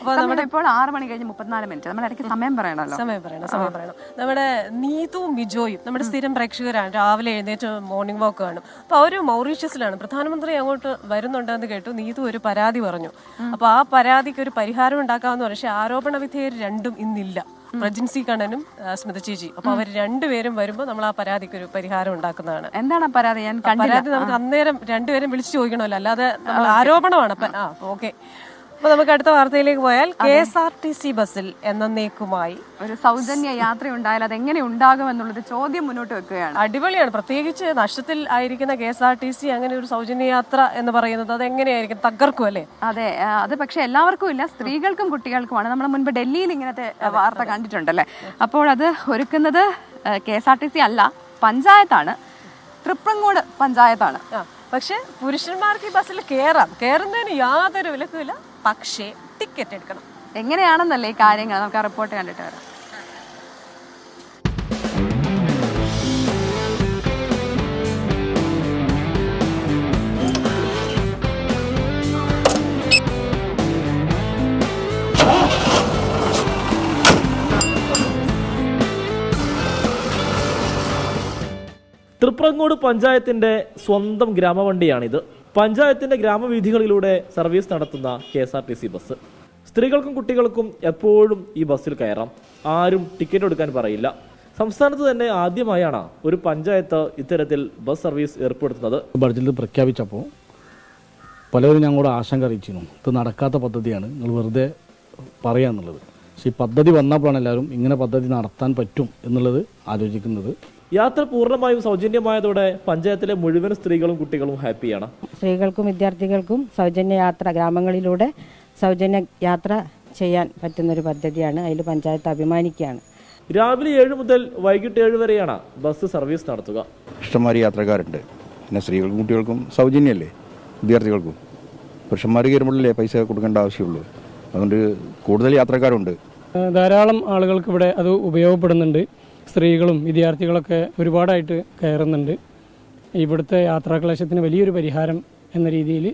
അപ്പോൾ നമ്മുടെ ഇപ്പോൾ 6 മണി കഴിഞ്ഞ് 34 മിനിറ്റ്. നമ്മൾ ഇടയ്ക്ക് സമയം പറയണം. നമ്മുടെ നീതുവും ബിജോയും നമ്മുടെ സ്ഥിരം പ്രേക്ഷകരാണ്. രാവിലെ എഴുന്നേറ്റ് മോർണിംഗ് വാക്ക് കാണും. അപ്പോൾ അവർ മൗറീഷ്യസിലാണ്. പ്രധാനമന്ത്രി അങ്ങോട്ട് വരുന്നുണ്ടെന്ന് കേട്ടു. നീതു ഒരു പരാതി പറഞ്ഞു. അപ്പോൾ ആ പരാതിക്ക് ഒരു പരിഹാരം ഉണ്ടാക്കാമെന്ന് പറഞ്ഞു. പക്ഷേ ആരോപണ വിധേയർ രണ്ടും ഇന്നില്ല, പ്രജിൻസി കണ്ണനും സ്മിത ചേച്ചി. അപ്പൊ അവർ രണ്ടുപേരും വരുമ്പോൾ നമ്മൾ ആ പരാതിക്ക് ഒരു പരിഹാരം ഉണ്ടാക്കുന്നതാണ്. എന്താണ് പരാതി? പരാതി നമുക്ക് അന്നേരം രണ്ടുപേരും വിളിച്ചു ചോദിക്കണമല്ലോ, അല്ലാതെ നമ്മൾ ആരോപണമാണ്. ഓക്കെ, അപ്പൊ നമുക്ക് അടുത്ത വാർത്തയിലേക്ക് പോയാൽ KSRTC ബസ്സിൽ എന്നേക്കുമായി ഒരു സൗജന്യ യാത്ര ഉണ്ടായാൽ അത് എങ്ങനെ ഉണ്ടാകും എന്നുള്ളൊരു ചോദ്യം മുന്നോട്ട് വെക്കുകയാണ്. അടിപൊളിയാണ്. പ്രത്യേകിച്ച് നഷ്ടത്തിൽ ആയിരിക്കുന്ന KSRTC അങ്ങനെ ഒരു സൗജന്യ യാത്ര എന്ന് പറയുന്നത് അത് എങ്ങനെയായിരിക്കും? തകർക്കും അല്ലേ? അതെ, അത് പക്ഷെ എല്ലാവർക്കും ഇല്ല, സ്ത്രീകൾക്കും കുട്ടികൾക്കുമാണ്. നമ്മൾ മുൻപ് ഡൽഹിയിൽ ഇങ്ങനത്തെ വാർത്ത കണ്ടിട്ടുണ്ടല്ലേ. അപ്പോൾ അത് ഒരുക്കുന്നത് KSRTC അല്ല, പഞ്ചായത്താണ്, തൃപ്രങ്ങോട് പഞ്ചായത്താണ്. പക്ഷെ പുരുഷന്മാർക്ക് ഈ ബസ്സിൽ കയറുന്നതിന് യാതൊരു വിലക്കുമില്ല, പക്ഷേ ടിക്കറ്റ് എടുക്കണം. എങ്ങനെയാണെന്നല്ലേ ഈ കാര്യങ്ങൾ, നമുക്ക് ആ റിപ്പോർട്ട് കണ്ടിട്ട് വരാം. തൃപ്രങ്ങോട് പഞ്ചായത്തിന്റെ സ്വന്തം ഗ്രാമവണ്ടിയാണിത്. പഞ്ചായത്തിന്റെ ഗ്രാമവീഥികളിലൂടെ സർവീസ് നടത്തുന്ന KSRTC ബസ്. സ്ത്രീകൾക്കും കുട്ടികൾക്കും എപ്പോഴും ഈ ബസ്സിൽ കയറാം. ആരും ടിക്കറ്റ് എടുക്കാൻ പറയില്ല. സംസ്ഥാനത്ത് തന്നെ ആദ്യമായാണ് ഒരു പഞ്ചായത്ത് ഇത്തരത്തിൽ ബസ് സർവീസ് ഏർപ്പെടുത്തുന്നത്. ബഡ്ജറ്റിൽ പ്രഖ്യാപിച്ചപ്പോൾ പലരും ഞങ്ങളോട് ആശങ്ക അറിയിച്ചിരുന്നു, ഇത് നടക്കാത്ത പദ്ധതിയാണ്, നിങ്ങൾ വെറുതെ പറയാന്നുള്ളത്. പക്ഷേ ഈ പദ്ധതി വന്നപ്പോഴാണ് എല്ലാവരും ഇങ്ങനെ പദ്ധതി നടത്താൻ പറ്റും എന്നുള്ളത് ആലോചിക്കുന്നത്. യാത്ര പൂർണ്ണമായും സൗജന്യമായതോടെ പഞ്ചായത്തിലെ മുഴുവൻ സ്ത്രീകളും കുട്ടികളും ഹാപ്പിയാണ്. സ്ത്രീകൾക്കും വിദ്യാർത്ഥികൾക്കും സൗജന്യ യാത്ര, ഗ്രാമങ്ങളിലൂടെ സൗജന്യ യാത്ര ചെയ്യാൻ പറ്റുന്നൊരു പദ്ധതിയാണ്. അതിൽ പഞ്ചായത്ത് അഭിമാനിക്കുകയാണ്. രാവിലെ 7 മുതൽ വൈകിട്ട് 7 വരെയാണ് ബസ് സർവീസ് നടത്തുക. ഇഷ്ടംമാതിരി യാത്രക്കാരുണ്ട്. പിന്നെ സ്ത്രീകൾക്കും കുട്ടികൾക്കും സൗജന്യമല്ലേ, വിദ്യാർത്ഥികൾക്കും. പുരുഷന്മാർ കയറുമ്പോഴല്ലേ പൈസ കൊടുക്കേണ്ട ആവശ്യമുള്ളൂ. അതുകൊണ്ട് കൂടുതൽ യാത്രക്കാരുണ്ട്. ധാരാളം ആളുകൾക്ക് ഇവിടെ അത് ഉപയോഗപ്പെടുന്നുണ്ട്. സ്ത്രീകളും വിദ്യാർത്ഥികളൊക്കെ ഒരുപാടായിട്ട് കയറുന്നുണ്ട്. ഇവിടുത്തെ യാത്രാക്ലേശത്തിന് വലിയൊരു പരിഹാരം എന്ന രീതിയിൽ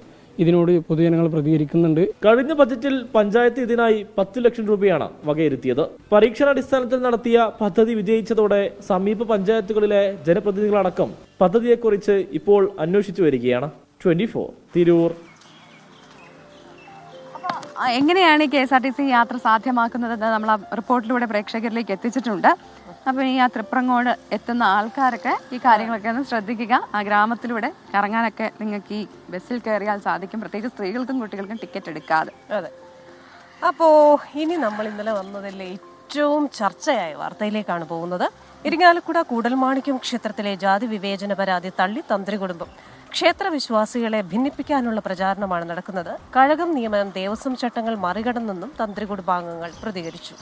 ഇതിനോട് പൊതുജനങ്ങൾ പ്രതികരിക്കുന്നുണ്ട്. കഴിഞ്ഞ ബജറ്റിൽ പഞ്ചായത്ത് ഇതിനായി 10 ലക്ഷം രൂപയാണ് വകയിരുത്തിയത്. പരീക്ഷണാടിസ്ഥാനത്തിൽ നടത്തിയ പദ്ധതി വിജയിച്ചതോടെ സമീപ പഞ്ചായത്തുകളിലെ ജനപ്രതിനിധികളടക്കം പദ്ധതിയെക്കുറിച്ച് ഇപ്പോൾ അന്വേഷിച്ചു വരികയാണ്. 24 തിരൂർ. എങ്ങനെയാണ് ഈ KSRTC യാത്ര സാധ്യമാക്കുന്നതെന്ന് നമ്മൾ ആ റിപ്പോർട്ടിലൂടെ പ്രേക്ഷകരിലേക്ക് എത്തിച്ചിട്ടുണ്ട്. അപ്പോൾ ഈ ആ തൃപ്രങ്ങോട് എത്തുന്ന ആൾക്കാരൊക്കെ ഈ കാര്യങ്ങളൊക്കെ ഒന്ന് ശ്രദ്ധിക്കുക. ആ ഗ്രാമത്തിലൂടെ കറങ്ങാനൊക്കെ നിങ്ങൾക്ക് ഈ ബസ്സിൽ കയറിയാൽ സാധിക്കും, പ്രത്യേകിച്ച് സ്ത്രീകൾക്കും കുട്ടികൾക്കും ടിക്കറ്റ് എടുക്കാതെ. അതെ. അപ്പോൾ ഇനി നമ്മൾ ഇന്നലെ വന്നതിൽ ഏറ്റവും ചർച്ചയായ വാർത്തയിലേക്കാണ് പോകുന്നത്. ഇരിങ്ങാലക്കുട കൂടൽമാണിക്യം ക്ഷേത്രത്തിലെ ജാതി വിവേചന പരാതി തള്ളി തന്ത്രി കുടുംബം. ക്ഷേത്ര വിശ്വാസികളെ ഭിന്നിപ്പിക്കാനുള്ള പ്രചാരണമാണ് നടക്കുന്നത്. കഴകം നിയമനം, ദേവസ്വം ചട്ടങ്ങൾ മറികടന്നെന്നും തന്ത്രി കുടുംബാംഗങ്ങൾ പ്രതികരിച്ചു.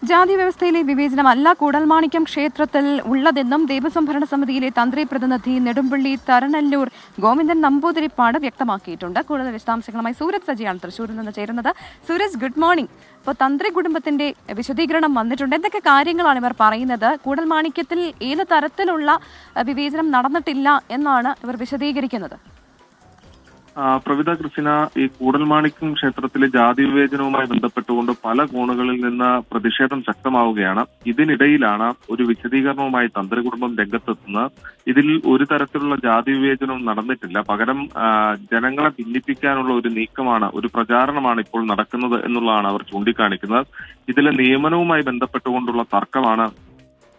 ജാതി വ്യവസ്ഥയിലെ വിവേചനമല്ല കൂടൽമാണിക്യം ക്ഷേത്രത്തിൽ ഉള്ളതെന്നും ദേവസ്വം ഭരണസമിതിയിലെ തന്ത്രി പ്രതിനിധി നെടുമ്പള്ളി തരണല്ലൂർ ഗോവിന്ദൻ നമ്പൂതിരിപ്പാട് വ്യക്തമാക്കിയിട്ടുണ്ട്. കൂടുതൽ വിശദാംശങ്ങളുമായി സൂരജ് സജിയാണ് തൃശ്ശൂരിൽ നിന്ന് ചേരുന്നത്. Sooraj, good morning. ഇപ്പോൾ തന്ത്രി കുടുംബത്തിന്റെ വിശദീകരണം വന്നിട്ടുണ്ട്. എന്തൊക്കെ കാര്യങ്ങളാണ് ഇവർ പറയുന്നത്? കൂടൽമാണിക്യത്തിൽ ഏത് തരത്തിലുള്ള വിവേചനം നടന്നിട്ടില്ല എന്നാണ് ഇവർ വിശദീകരിക്കുന്നത്? പ്രവിത ക്രിസ്റ്റിന, ഈ കൂടൽമാണിക്യം ക്ഷേത്രത്തിലെ ജാതി വിവേചനവുമായി ബന്ധപ്പെട്ടുകൊണ്ട് പല കോണുകളിൽ നിന്ന് പ്രതിഷേധം ശക്തമാവുകയാണ്. ഇതിനിടയിലാണ് ഒരു വിശദീകരണവുമായി തന്ത്രി കുടുംബം രംഗത്തെത്തുന്നത്. ഇതിൽ ഒരു തരത്തിലുള്ള ജാതി വിവേചനവും നടന്നിട്ടില്ല, പകരം ജനങ്ങളെ ഭിന്നിപ്പിക്കാനുള്ള ഒരു നീക്കമാണ്, ഒരു പ്രചാരണമാണ് ഇപ്പോൾ നടക്കുന്നത് എന്നുള്ളതാണ് അവർ ചൂണ്ടിക്കാണിക്കുന്നത്. ഇതിലെ നിയമനവുമായി ബന്ധപ്പെട്ടുകൊണ്ടുള്ള തർക്കമാണ്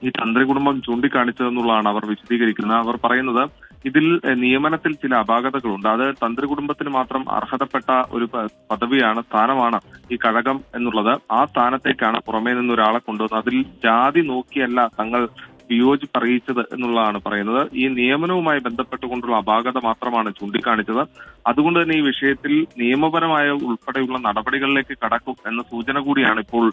ഈ തന്ത്രി കുടുംബം ചൂണ്ടിക്കാണിച്ചതെന്നുള്ളതാണ് അവർ വിശദീകരിക്കുന്നത്. അവർ പറയുന്നത് ഇതിൽ നിയമനത്തിൽ ചില അപാകതകളുണ്ട്. അത് തന്ത്രി കുടുംബത്തിന് മാത്രം അർഹതപ്പെട്ട ഒരു പദവിയാണ്, സ്ഥാനമാണ് ഈ കഴകം എന്നുള്ളത്. ആ സ്ഥാനത്തേക്കാണ് പുറമേ നിന്ന് ഒരാളെ കൊണ്ടുവന്നത്. അതിൽ ജാതി നോക്കിയല്ല തങ്ങൾ വിയോജിപ്പ് അറിയിച്ചത് എന്നുള്ളതാണ് പറയുന്നത്. ഈ നിയമനവുമായി ബന്ധപ്പെട്ടുകൊണ്ടുള്ള അപാകത മാത്രമാണ് ചൂണ്ടിക്കാണിച്ചത്. അതുകൊണ്ട് തന്നെ ഈ വിഷയത്തിൽ നിയമപരമായ ഉൾപ്പെടെയുള്ള നടപടികളിലേക്ക് കടക്കും എന്ന സൂചന കൂടിയാണ് ഇപ്പോൾ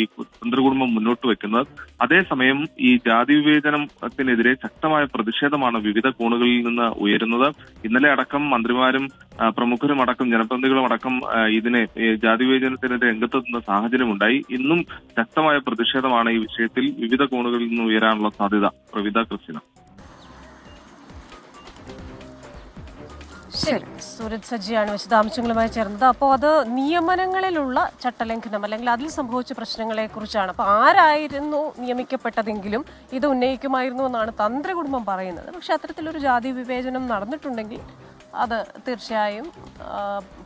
ഈ തന്ത്രി കുടുംബം മുന്നോട്ട് വെക്കുന്നത്. അതേസമയം ഈ ജാതി വിവേചനത്തിനെതിരെ ശക്തമായ പ്രതിഷേധമാണ് വിവിധ കോണുകളിൽ നിന്ന് ഉയരുന്നത്. ഇന്നലെ അടക്കം മന്ത്രിമാരും പ്രമുഖരും അടക്കം ജനപ്രതിനിധികളും അടക്കം ഇതിനെ ജാതി വിവേചനത്തിനെതിരെ രംഗത്തെത്തുന്ന സാഹചര്യമുണ്ടായി. ഇന്നും ശക്തമായ പ്രതിഷേധമാണ് ഈ വിഷയത്തിൽ വിവിധ കോണുകളിൽ നിന്ന് ഉയരാനുള്ള സാധ്യത. പ്രവിത ക്രിസ്റ്റിന. ശരി, സൂരജ് സജിയാണ് വിശദാംശങ്ങളുമായി ചേർന്നത്. അപ്പോൾ അത് നിയമനങ്ങളിലുള്ള ചട്ടലംഘനം അല്ലെങ്കിൽ അതിൽ സംഭവിച്ച പ്രശ്നങ്ങളെ കുറിച്ചാണ്. അപ്പോൾ ആരായിരുന്നു നിയമിക്കപ്പെട്ടതെങ്കിലും ഇത് ഉന്നയിക്കുമായിരുന്നു എന്നാണ് തന്ത്രി കുടുംബം പറയുന്നത്. പക്ഷെ അത്തരത്തിലൊരു ജാതി വിവേചനം നടന്നിട്ടുണ്ടെങ്കിൽ അത് തീർച്ചയായും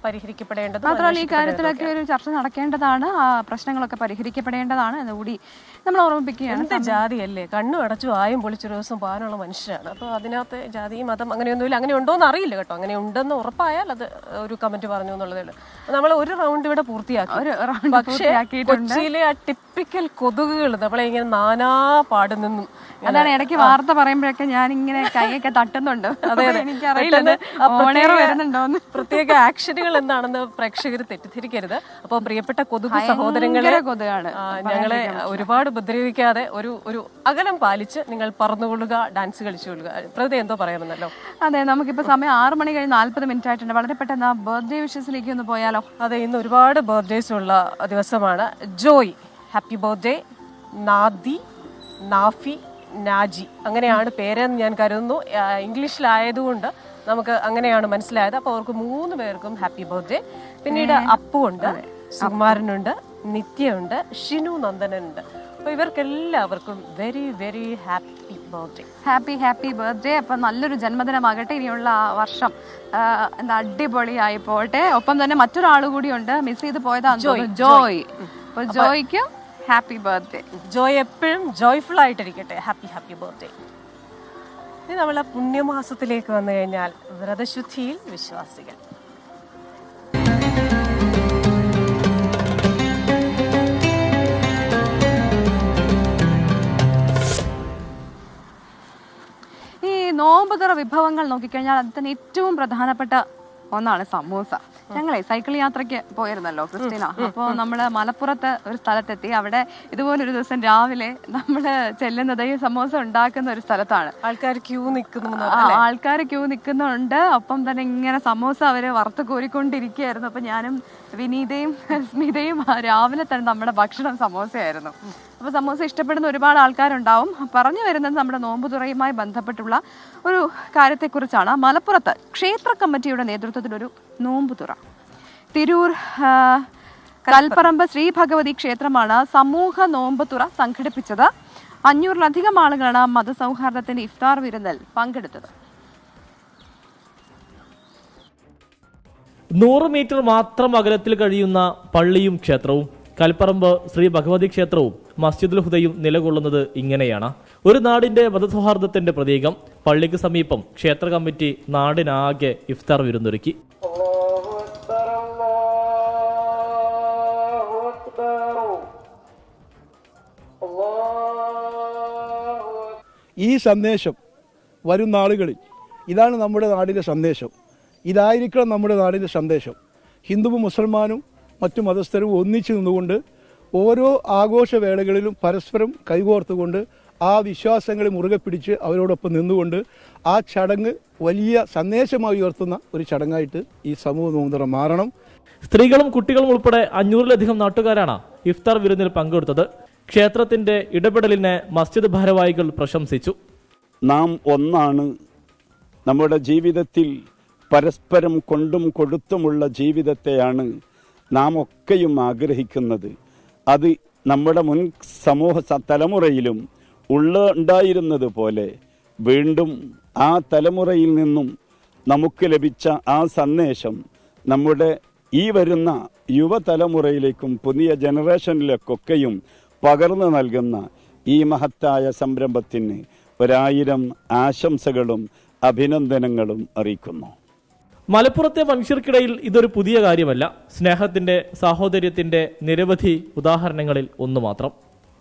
പരിഹരിക്കപ്പെടേണ്ടത്. മാത്രമല്ല ഈ കാര്യത്തിലൊക്കെ ഒരു ചർച്ച നടക്കേണ്ടതാണ്, ആ പ്രശ്നങ്ങളൊക്കെ പരിഹരിക്കപ്പെടേണ്ടതാണ് എന്നുകൂടി നമ്മൾ ഓർമ്മിപ്പിക്കുകയാണ്. എന്താ ജാതിയല്ലേ, കണ്ണു അടച്ചു ആയും പൊളിച്ചൊരു ദിവസം പോകാനുള്ള മനുഷ്യരാണ്. അപ്പോൾ അതിനകത്ത് ജാതി മതം അങ്ങനെയൊന്നുമില്ല. അങ്ങനെ ഉണ്ടോയെന്ന് അറിയില്ല കേട്ടോ. അങ്ങനെ ഉണ്ടെന്ന് ഉറപ്പായാൽ അത് ഒരു കമന്റ് പറഞ്ഞു എന്നുള്ളതേ ഉള്ളൂ. നമ്മൾ ഒരു റൗണ്ട് ഇവിടെ പൂർത്തിയാക്കി. പക്ഷേ കൊച്ചിയിലെ ആ ടിപ്പിക്കൽ കൊതുകുകൾ നമ്മളെ ഇങ്ങനെ നാനാ പാട് നിന്നും, അതാണ് ഇടയ്ക്ക് വാർത്ത പറയുമ്പോഴൊക്കെ ഞാൻ ഇങ്ങനെ കൈയൊക്കെ തട്ടുന്നുണ്ട്. എനിക്കറിയില്ല വരുന്നുണ്ടോന്ന്. പ്രത്യേക ആക്ഷനുകൾ എന്താണെന്ന് പ്രേക്ഷകർ തെറ്റിദ്ധരിക്കരുത്. അപ്പോൾ പ്രിയപ്പെട്ട കൊതുക് സഹോദരങ്ങളെ, ഞങ്ങളെ ഒരുപാട് ഉപദ്രവിക്കാതെ ഒരു അകലം പാലിച്ച് നിങ്ങൾ പറന്നുകൊള്ളുക, ഡാൻസ് കളിച്ചുകൊള്ളുക. പ്രതി എന്തോ പറയുന്നല്ലോ. അതെ, നമുക്കിപ്പോ സമയം 6 മണി കഴിഞ്ഞ് 40 മിനിറ്റ് ആയിട്ടുണ്ട്. വളരെ പെട്ടെന്ന് ബർത്ത്ഡേ വിഷസിലേക്ക് ഒന്ന് പോയാലോ? അതെ, ഇന്ന് ഒരുപാട് ബർത്ത്ഡേസ് ഉള്ള ദിവസമാണ്. ജോയ് ഹാപ്പി ബർത്ത്ഡേ, നാദി, നാഫി, നാജി അങ്ങനെയാണ് പേരെന്ന് ഞാൻ കരുതുന്നു. ഇംഗ്ലീഷിലായതുകൊണ്ട് നമുക്ക് അങ്ങനെയാണ് മനസ്സിലായത്. അപ്പോൾ അവർക്ക് 3 പേർക്കും ഹാപ്പി ബർത്ത്ഡേ. പിന്നീട് അപ്പു ഉണ്ട്, സുകുമാരനുണ്ട്, നിത്യയുണ്ട്, ഷിനു നന്ദനുണ്ട്. അപ്പോൾ ഇവർക്കെല്ലാവർക്കും very very happy birthday. Happy birthday. അപ്പം നല്ലൊരു ജന്മദിനമാകട്ടെ. ഇനിയുള്ള വർഷം എന്താ അടിപൊളിയായി പോട്ടെ. ഒപ്പം തന്നെ മറ്റൊരാൾ കൂടിയുണ്ട്, മിസ് ചെയ്ത് പോയതാണ് ജോയ്. അപ്പോൾ ജോയ്ക്കും ഹാപ്പി ബർത്ത്ഡേ. ജോയ് എപ്പോഴും ജോയ്ഫുൾ ആയിട്ടിരിക്കട്ടെ. Happy birthday. ഇനി നമ്മളെ പുണ്യമാസത്തിലേക്ക് വന്നു കഴിഞ്ഞാൽ വ്രതശുദ്ധിയിൽ വിശ്വാസികൾ. ഈ നോമ്പുതുറ വിഭവങ്ങൾ നോക്കിക്കഴിഞ്ഞാൽ അതിൽ തന്നെ ഏറ്റവും പ്രധാനപ്പെട്ട ഒന്നാണ് സമൂസ. ഞങ്ങളെ സൈക്കിൾ യാത്രയ്ക്ക് പോയിരുന്നല്ലോ ക്രിസ്റ്റീന. അപ്പോൾ നമ്മള് മലപ്പുറത്ത് ഒരു സ്ഥലത്തെത്തി. അവിടെ ഇതുപോലൊരു ദിവസം രാവിലെ നമ്മള് ചെല്ലുന്നത് ഈ സമൂസ ഉണ്ടാക്കുന്ന ഒരു സ്ഥലത്താണ്. ആൾക്കാർ ക്യൂ നിൽക്കുന്നുണ്ട്. ഒപ്പം തന്നെ ഇങ്ങനെ സമൂസ അവര് വറുത്ത് കോരിക്കൊണ്ടിരിക്കുകയായിരുന്നു. അപ്പൊ ഞാനും വിനീതയും സ്മിതയും രാവിലെ തന്നെ നമ്മുടെ ഭക്ഷണം സമൂസയായിരുന്നു. അപ്പോൾ സമൂസ ഇഷ്ടപ്പെടുന്ന ഒരുപാട് ആൾക്കാരുണ്ടാവും. പറഞ്ഞു വരുന്നത് നമ്മുടെ നോമ്പുതുറയുമായി ബന്ധപ്പെട്ടുള്ള ഒരു കാര്യത്തെക്കുറിച്ചാണ്. മലപ്പുറത്ത് ക്ഷേത്ര കമ്മിറ്റിയുടെ നേതൃത്വത്തിലൊരു നോമ്പുതുറ. തിരൂർ കൽപ്പറമ്പ് ശ്രീ ഭഗവതി ക്ഷേത്രമാണ് സമൂഹ നോമ്പുതുറ സംഘടിപ്പിച്ചത്. 500-ലധികം ആളുകളാണ് മതസൗഹാർദ്ദത്തിന്റെ ഇഫ്താർ വിരുന്നിൽ പങ്കെടുത്തത്. 100 മീറ്റർ മാത്രം അകലത്തിൽ കഴിയുന്ന പള്ളിയും ക്ഷേത്രവും കൽപ്പറമ്പ് ശ്രീ ഭഗവതി ക്ഷേത്രവും മസ്ജിദുൽ ഹുദയും നിലകൊള്ളുന്നത് ഇങ്ങനെയാണ്. ഒരു നാടിന്റെ മതസൗഹാർദ്ദത്തിന്റെ പ്രതീകം. പള്ളിക്ക് സമീപം ക്ഷേത്ര കമ്മിറ്റി നാടിനാകെ ഇഫ്താർ വിരുന്നൊരുക്കി. ഈ സന്ദേശം വരും നാളുകളിൽ ഇതാണ് നമ്മുടെ നാടിൻ്റെ സന്ദേശം. ഇതായിരിക്കണം നമ്മുടെ നാടിൻ്റെ സന്ദേശം. ഹിന്ദുവും മുസൽമാനും മറ്റു മതസ്ഥരും ഒന്നിച്ചു നിന്നുകൊണ്ട് ഓരോ ആഘോഷവേളകളിലും പരസ്പരം കൈകോർത്തുകൊണ്ട് ആ വിശ്വാസങ്ങളെ മുറുകെ പിടിച്ച് അവരോടൊപ്പം നിന്നുകൊണ്ട് ആ ചടങ്ങ് വലിയ സന്ദേശമായി ഉയർത്തുന്ന ഒരു ചടങ്ങായിട്ട് ഈ സമൂഹ നോമ്പുതുറ മാറണം. സ്ത്രീകളും കുട്ടികളും ഉൾപ്പെടെ 500-ലധികം നാട്ടുകാരാണ് ഇഫ്താർ വിരുന്നിൽ പങ്കെടുത്തത്. ക്ഷേത്രത്തിന്റെ ഇടപെടലിനെ മസ്ജിദ് ഭാരവാഹികൾ പ്രശംസിച്ചു. നാം ഒന്നാണ്. നമ്മുടെ ജീവിതത്തിൽ പരസ്പരം കൊണ്ടും കൊടുത്തുമുള്ള ജീവിതത്തെയാണ് നാം ഒക്കെയും ആഗ്രഹിക്കുന്നത്. അത് നമ്മുടെ മുൻ സമൂഹ തലമുറയിലും ഉണ്ടായിരുന്നത് പോലെ വീണ്ടും ആ തലമുറയിൽ നിന്നും നമുക്ക് ലഭിച്ച ആ സന്ദേശം നമ്മുടെ ഈ വരുന്ന യുവതലമുറയിലേക്കും പുതിയ ജനറേഷനിലേക്കൊക്കെയും പകർന്നു നൽകുന്ന ഈ മഹത്തായ സംരംഭത്തിന് 1000 ആശംസകളും അഭിനന്ദനങ്ങളും അറിയിക്കുന്നു. മലപ്പുറത്തെ മനുഷ്യർക്കിടയിൽ ഇതൊരു പുതിയ കാര്യമല്ല. സ്നേഹത്തിന്റെ, സാഹോദര്യത്തിന്റെ നിരവധി ഉദാഹരണങ്ങളിൽ ഒന്ന് മാത്രം.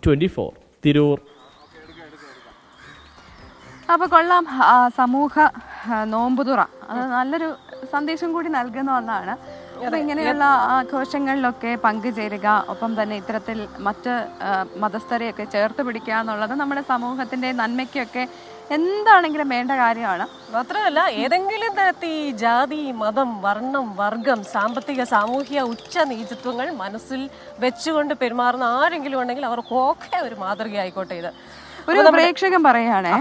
24 തിരൂർ. അപ്പോൾ കൊള്ളാം, സമൂഹ നോമ്പുതുറ അത് നല്ലൊരു സന്ദേശം കൂടി നൽകുന്ന ഒന്നാണ്. അപ്പോൾ ഇങ്ങനെയുള്ള ആഘോഷങ്ങളിലൊക്കെ പങ്കുചേരുക, ഒപ്പം തന്നെ ഇത്തരത്തിൽ മറ്റ് മതസ്ഥരെയൊക്കെ ചേർത്ത് പിടിക്കുക എന്നുള്ളത് നമ്മുടെ സമൂഹത്തിന്റെ നന്മയ്ക്കൊക്കെ എന്താണെങ്കിലും വേണ്ട കാര്യമാണ്. മാത്രമല്ല ഏതെങ്കിലും തരത്തിൽ ജാതി, മതം, വർണ്ണം, വർഗം, സാമ്പത്തിക, സാമൂഹിക ഉച്ച നീചത്വങ്ങൾ മനസ്സിൽ വെച്ചുകൊണ്ട് പെരുമാറുന്ന ആരെങ്കിലും ഉണ്ടെങ്കിൽ അവർക്കൊക്കെ ഒരു മാതൃകയായിക്കോട്ടെ. ഇത് ഒരു പ്രേക്ഷകൻ പറയുകയാണേ,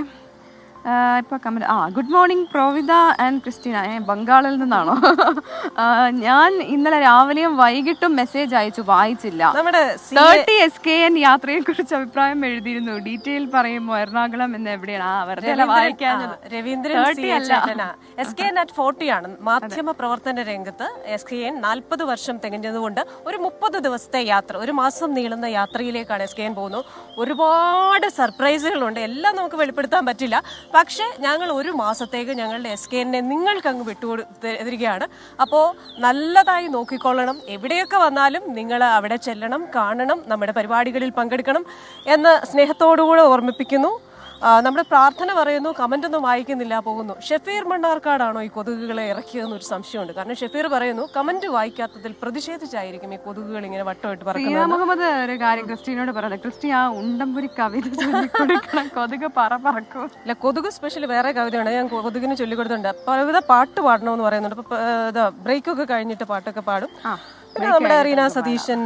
ഇപ്പോൾ comment good morning Probita and Christina. ബംഗാളിൽ നിന്നാണോ? ഞാൻ ഇന്നലെ രാവിലെയും വൈകിട്ടും മെസ്സേജ് അയച്ചു, വായിച്ചില്ല. നമ്മുടെ 30 SKN യാത്രയെ കുറിച്ച് അഭിപ്രായം എഴുതിയിരുന്നു. ഡീറ്റെയിൽ പറയുമോ? എറണാകുളം എന്ന് എവിടെയാണ്? വെറുതെ വായിക്കാഞ്ഞത്. രവീന്ദ്രൻ SKN at 40 ആണ്. മാധ്യമ പ്രവർത്തന രംഗത്ത് SKN 40 വർഷം തികഞ്ഞതുകൊണ്ട് ഒരു 30 ദിവസത്തെ യാത്ര, ഒരു മാസം നീളുന്ന യാത്രയിലേക്കാണ് SKN പോകുന്നത്. ഒരുപാട് സർപ്രൈസുകളുണ്ട്, എല്ലാം നമുക്ക് വെളിപ്പെടുത്താൻ പറ്റില്ല. പക്ഷേ ഞങ്ങൾ ഒരു മാസത്തേക്ക് ഞങ്ങളുടെ SKN നിങ്ങൾക്ക് അങ്ങ് വിട്ടുകൊടുത്തിരിക്കുകയാണ്. അപ്പോൾ നല്ലതായി നോക്കിക്കൊള്ളണം. എവിടെയൊക്കെ വന്നാലും നിങ്ങൾ അവിടെ ചെല്ലണം, കാണണം, നമ്മുടെ പരിപാടികളിൽ പങ്കെടുക്കണം എന്ന് സ്നേഹത്തോടുകൂടെ ഓർമ്മിപ്പിക്കുന്നു. നമ്മുടെ പ്രാർത്ഥന പറയുന്നു. കമന്റ് ഒന്നും വായിക്കുന്നില്ല, പോകുന്നു. ഷെഫീർ മണ്ണാർക്കാടാണോ ഈ കൊതുകുകളെ ഇറക്കിയതെന്നൊരു സംശയമുണ്ട്. കാരണം ഷെഫീർ പറയുന്നു കമന്റ് വായിക്കാത്തതിൽ പ്രതിഷേധിച്ചായിരിക്കും ഈ കൊതുകുകൾ ഇങ്ങനെ വട്ടമായിട്ട് പറയുന്നത്. മുഹമ്മദ് ഒരു കാര്യം ക്രിസ്റ്റീനോട് പറയുന്നത്, ക്രിസ്റ്റി ആ ഉണ്ടംപുരി കവിത ചൊല്ലിക്കൊടുക്കണം, കൊതുക് പറക്കും. ഇല്ല, കൊതുക് സ്പെഷ്യൽ വേറെ കവിതയാണ് ഞാൻ കൊതുകിന് ചൊല്ലിക്കൊടുത്തിട്ടുണ്ട്. കവിത പാട്ട് പാടണമെന്ന് പറയുന്നുണ്ട്. അപ്പൊ ബ്രേക്കൊക്കെ കഴിഞ്ഞിട്ട് പാട്ടൊക്കെ പാടും. പിന്നെ നമ്മുടെ Reena Satheesan,